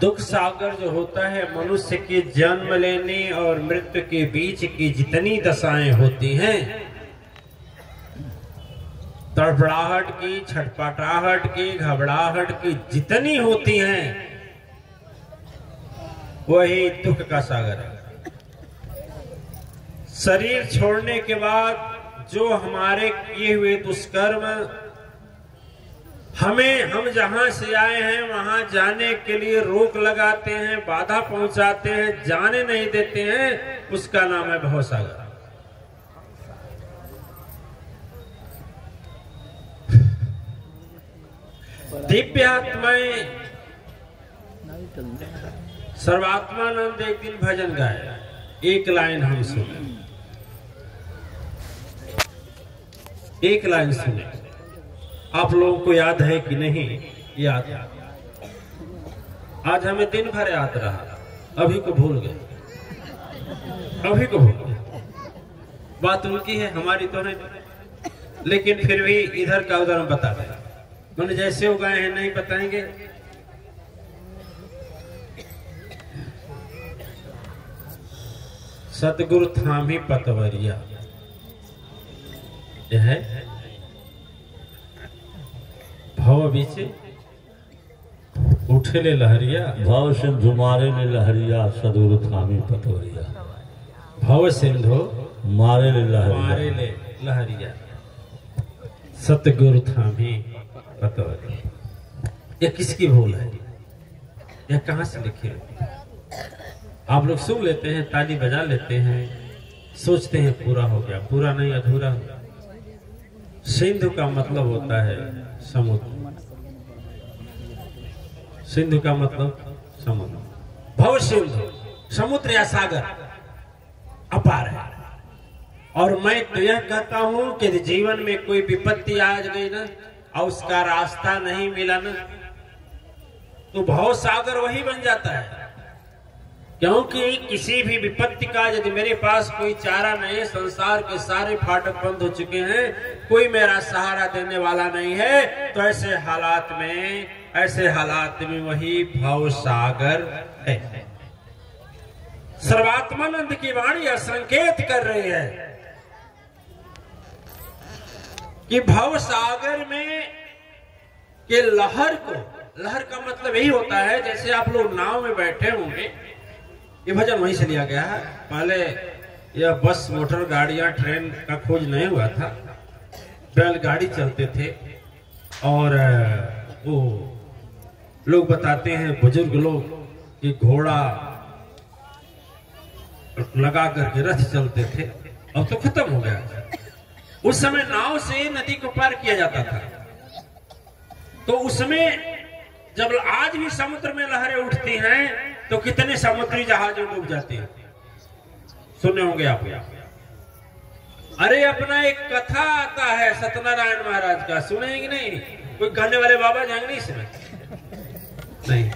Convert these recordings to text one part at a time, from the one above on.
दुख सागर जो होता है मनुष्य के जन्म लेने और मृत्यु के बीच की जितनी दशाएं होती हैं, तड़फड़ाहट की, छटपटाहट की, घबराहट की जितनी होती हैं, वही दुख का सागर है। शरीर छोड़ने के बाद जो हमारे किए हुए दुष्कर्म हम जहां से आए हैं वहां जाने के लिए रोक लगाते हैं, बाधा पहुंचाते हैं, जाने नहीं देते हैं, उसका नाम है भवसागर। दिव्यात्माएं सर्वात्मानंद एक दिन भजन गाया, एक लाइन हम सुने, एक लाइन सुने। आप लोगों को याद है कि नहीं? याद। आज हमें दिन भर याद रहा, अभी को भूल गए, अभी को भूल गए। बात उनकी है, हमारी तो नहीं, लेकिन फिर भी इधर का उधर हम बता दें। मैंने जैसे हो गए हैं नहीं बताएंगे। सतगुरु थामी पतवरिया, यह है भव बीच उठे ले लहरिया, भव सिंधु मारे ले लहरिया, सदगुरु थामी पतवरिया। भव सिंधु मारे ले मारे ले लहरिया, सतगुरु थामी पतवरिया। यह किसकी भूल है? यह कहां से लिखी है? आप लोग सुन लेते हैं, ताली बजा लेते हैं, सोचते हैं पूरा हो गया, पूरा नहीं, अधूरा हो गया। सिंधु का मतलब होता है समुद्र, सिंधु का मतलब समुद्र। भव सिंधु समुद्र या सागर अपार है। और मैं तो यह कहता हूं कि जीवन में कोई विपत्ति आ गई ना और उसका रास्ता नहीं मिला ना, तो भव सागर वही बन जाता है। क्योंकि किसी भी विपत्ति का यदि मेरे पास कोई चारा नहीं, संसार के सारे फाटक बंद हो चुके हैं, कोई मेरा सहारा देने वाला नहीं है, तो ऐसे हालात में वही भव सागर है। सर्वात्मानंद की वाणी यह संकेत कर रही है कि भव सागर में के लहर को, लहर का मतलब यही होता है जैसे आप लोग नाव में बैठे होंगे। ये भजन वहीं से लिया गया है। पहले यह बस, मोटर गाड़ियां, ट्रेन का खोज नहीं हुआ था, बैलगाड़ी चलते थे। और वो लोग बताते हैं, बुजुर्ग लोग, कि घोड़ा लगा करके रथ चलते थे। अब तो खत्म हो गया। उस समय नाव से नदी को पार किया जाता था। तो उसमें जब आज भी समुद्र में लहरें उठती हैं तो कितने समुद्री जहाजों डूब जाते हैं, सुने होंगे आप। अरे अपना एक कथा आता है सत्यनारायण महाराज का, सुनेंगे नहीं? कोई कहने वाले बाबा जाएंगे नहीं इसमें? नहीं।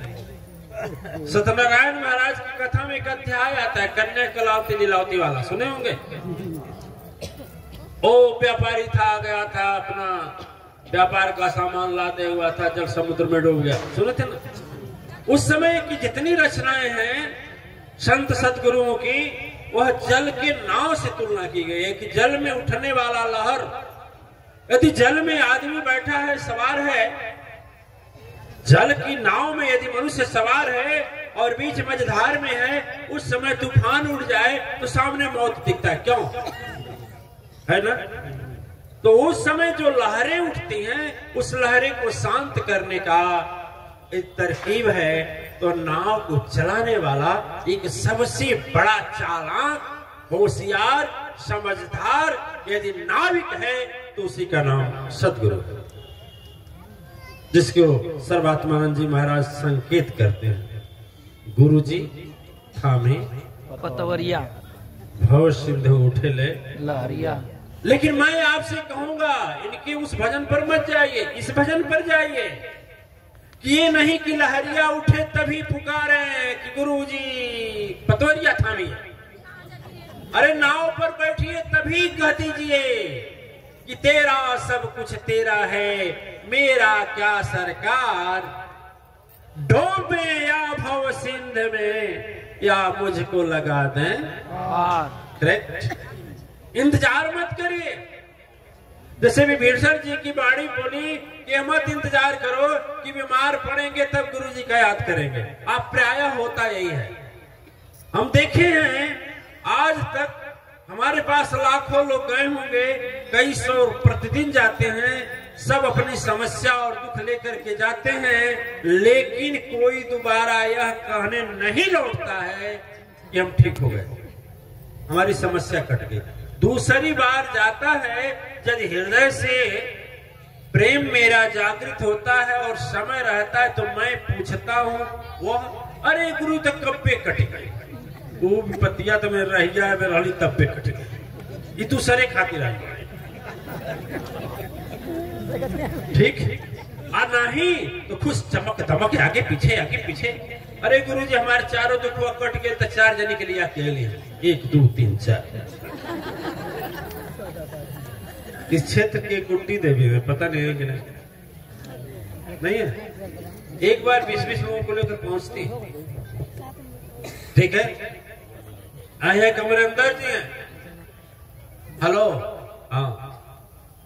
सत्यनारायण महाराज की कथा में एक अध्याय आता है, कन्या कलावती लीलावती वाला, सुने होंगे। ओ व्यापारी था, गया था, अपना व्यापार का सामान लाते हुआ था, जल समुद्र में डूब गया, सुने थे ना? उस समय की जितनी रचनाएं हैं संत सदगुरुओं की, वह जल के नाव से तुलना की गई है कि जल में उठने वाला लहर, यदि जल में आदमी बैठा है, सवार है, जल की नाव में यदि मनुष्य सवार है और बीच मझधार में है, उस समय तूफान उड़ जाए तो सामने मौत दिखता है, क्यों? है ना? तो उस समय जो लहरें उठती हैं, उस लहरें को शांत करने का एक तरकीब है। तो नाव को चलाने वाला एक सबसे बड़ा चालाक, होशियार, समझदार यदि नाविक है तो उसी का नाम सदगुरु है, जिसको सर्वात्मानंद जी महाराज संकेत करते हैं। गुरु जी थामे पतवरिया, भव सिंधु उठे ले लहरिया। लेकिन मैं आपसे कहूंगा, इनके उस भजन पर मत जाइए, इस भजन पर जाइए। कि ये नहीं कि लहरिया उठे तभी पुकारे कि गुरुजी पतवरिया थामी। अरे नाव पर बैठिए तभी कह दीजिए कि तेरा सब कुछ तेरा है, मेरा क्या सरकार। डोबे या भव विंध्य में या मुझको लगा दें। करेक्ट। इंतजार मत करिए। जैसे विभीषण जी की बाणी बोली कि मत इंतजार करो कि बीमार पड़ेंगे तब गुरु जी का याद करेंगे। आप प्रायः होता यही है। हम देखे हैं आज तक हमारे पास लाखों लोग गए होंगे, कई सौ प्रतिदिन जाते हैं, सब अपनी समस्या और दुख लेकर के जाते हैं, लेकिन कोई दोबारा यह कहने नहीं लौटता है कि हम ठीक हो गए, हमारी समस्या कट गई। दूसरी बार जाता है जब हृदय से प्रेम मेरा जागृत होता है और समय रहता है तो मैं पूछता हूं, वह अरे गुरु तक कब पे कट गई, वो विपत्तियां तो मेरे रह जाए मेरे हली तब पे कट गई, ये दूसरे खातिर आई। ठीक आ नहीं तो खुश चमक दमक आगे पीछे। अरे गुरु जी हमारे चारों दुख कट गए तो 4 जने के लिए अकेले 1 2 3 4। इस क्षेत्र की गुड्डी देवी है, पता नहीं है कि नहीं है। एक बार 20-20 लोगों को लेकर पहुंचती, ठीक है, आए कमरे अंदर जी हैं। हेलो,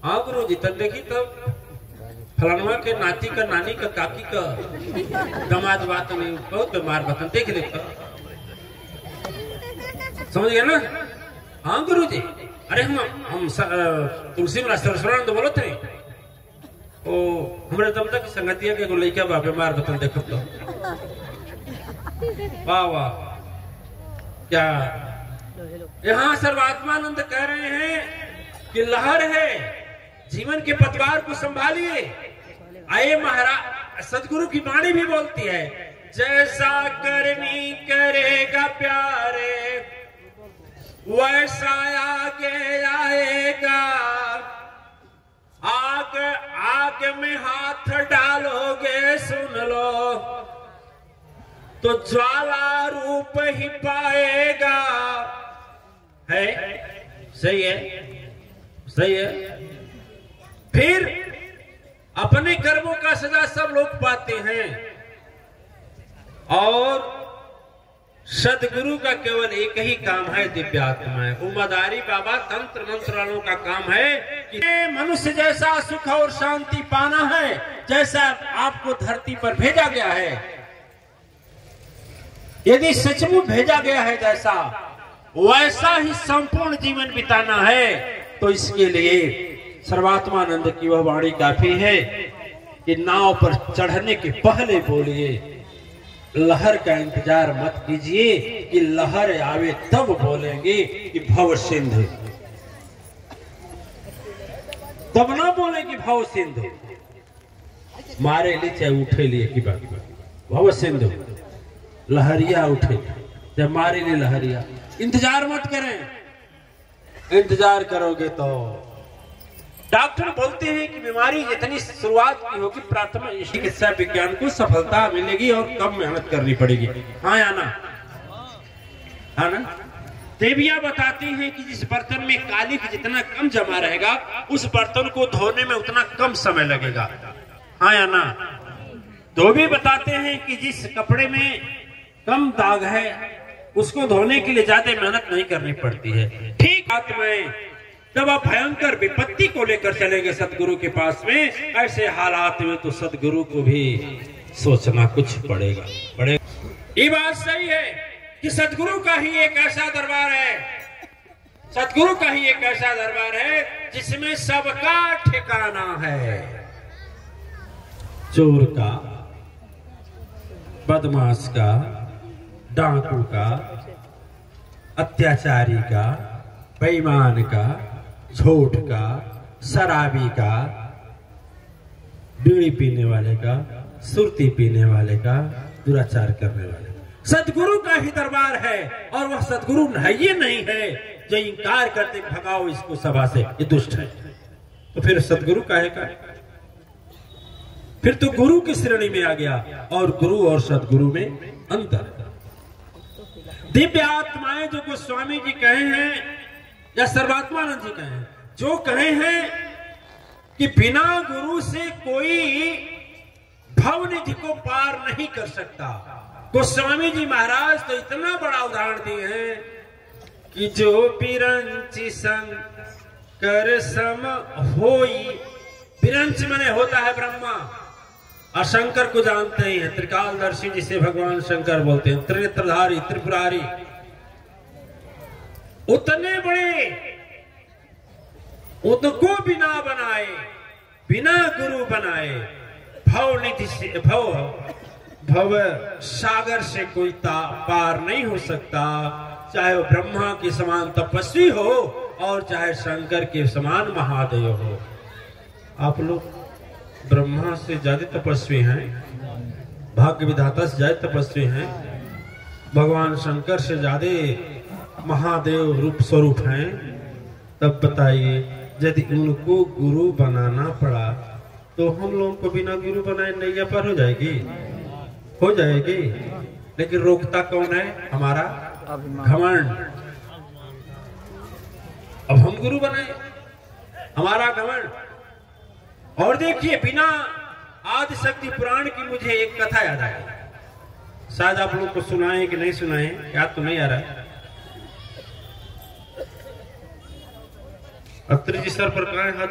हाँ गुरु जी, तब देखी तब फलानवा के नाती का, नानी का, काकी का दमाद बात नहीं, बहुत बीमार बतन, देख देखा, समझ गए ना। हाँ गुरु जी, अरे हम तुलसी में सरस्वरण तो बोलो थे, ओ हमारे दम तक संगतिया के लड़का बा बीमार बतन, देखो तो वाह वाह क्या। यहाँ सर्वात्मानंद कह रहे हैं कि लहर है, जीवन के पतवार को संभालिए। आए महाराज, सदगुरु की वाणी भी बोलती है, जैसा करनी करेगा प्यारे वैसा आगे आएगा, आग में हाथ डालोगे सुन लो तो ज्वाला रूप ही पाएगा। है सही है, सही है। फिर अपने कर्मों का सजा सब लोग पाते हैं और सदगुरु का केवल एक ही काम है, दिव्यात्माएं। उमादारी बाबा तंत्र मंत्र वालों का काम है कि मनुष्य जैसा सुख और शांति पाना है, जैसा आपको धरती पर भेजा गया है, यदि सचमुच भेजा गया है जैसा, वैसा ही संपूर्ण जीवन बिताना है, तो इसके लिए सर्वात्मानंद की वह वाणी काफी है कि नाव पर चढ़ने के पहले बोलिए, लहर का इंतजार मत कीजिए कि लहर आवे तब बोलेंगे कि भव सिंधु, तब ना बोले कि भव सिंधु, मारे लिए चाहे उठे लिए की बात, भव सिंधु लहरिया उठे, जब मारे लिए लहरिया। इंतजार मत करें, इंतजार करोगे तो डॉक्टर बोलते हैं कि बीमारी जितनी शुरुआत की होगी प्राथमिक चिकित्सा विज्ञान को सफलता मिलेगी और कम मेहनत करनी पड़ेगी। हाँ या ना, हाँ ना। देवियां बताती हैं कि जिस बर्तन में कालिख जितना कम जमा रहेगा उस बर्तन को धोने में उतना कम समय लगेगा। हाँ या ना। धोबी बताते हैं कि जिस कपड़े में कम दाग है उसको धोने के लिए ज्यादा मेहनत नहीं करनी पड़ती है। ठीक बात में जब आप भयंकर विपत्ति को लेकर चलेंगे सदगुरु के पास में, ऐसे हालात में तो सदगुरु को भी सोचना कुछ पड़ेगा। ये बात सही है कि सदगुरु का ही एक ऐसा दरबार है, सदगुरु का ही एक ऐसा दरबार है जिसमें सबका ठिकाना है। चोर का, बदमाश का, डाकू का, अत्याचारी का, बेईमान का, झूठ का, शराबी का, बीड़ी पीने वाले का, सुरती पीने वाले का, दुराचार करने वाले का, सदगुरु का ही दरबार है। और वह सदगुरु ये नहीं है जो इंकार करते भगाओ इसको सभा से, ये दुष्ट है। तो फिर सदगुरु का है का, फिर तो गुरु की श्रेणी में आ गया और गुरु और सदगुरु में अंतर। दिव्य आत्माएं जो गोस्वामी जी कहे हैं या सर्वात्मानंद जी कहे हैं, जो कहे हैं कि बिना गुरु से कोई भवनिधि को पार नहीं कर सकता, गोस्वामी जी महाराज तो इतना बड़ा उदाहरण दिए हैं कि जो बिरंची संग कर सम होई, बिरंच मने होता है ब्रह्मा, और शंकर को जानते ही हैं, त्रिकालदर्शी जिसे भगवान शंकर बोलते हैं, त्रिनेत्रधारी त्रिपुरारी, उतने बड़े उनको बिना बनाए, बिना गुरु बनाए, भव निधि से भव सागर से कोई पार नहीं हो सकता, चाहे वो ब्रह्मा के समान तपस्वी हो और चाहे शंकर के समान महादेव हो। आप लोग ब्रह्मा से ज्यादा तपस्वी हैं, भाग्य विधाता से ज्यादा तपस्वी हैं, भगवान शंकर से ज्यादा महादेव रूप स्वरूप हैं। तब बताइए यदि उनको गुरु बनाना पड़ा तो हम लोगों को बिना गुरु बनाए नैया पर हो जाएगी, हो जाएगी। लेकिन रोकता कौन है? हमारा घमंड। अब हम गुरु बनाए, हमारा घमंड। और देखिए, बिना आदि शक्ति पुराण की मुझे एक कथा याद आई, शायद आप लोग को सुनाए कि नहीं सुनाए, याद तो नहीं आ रहा। अत्री जी सर पर कहाँ हाथ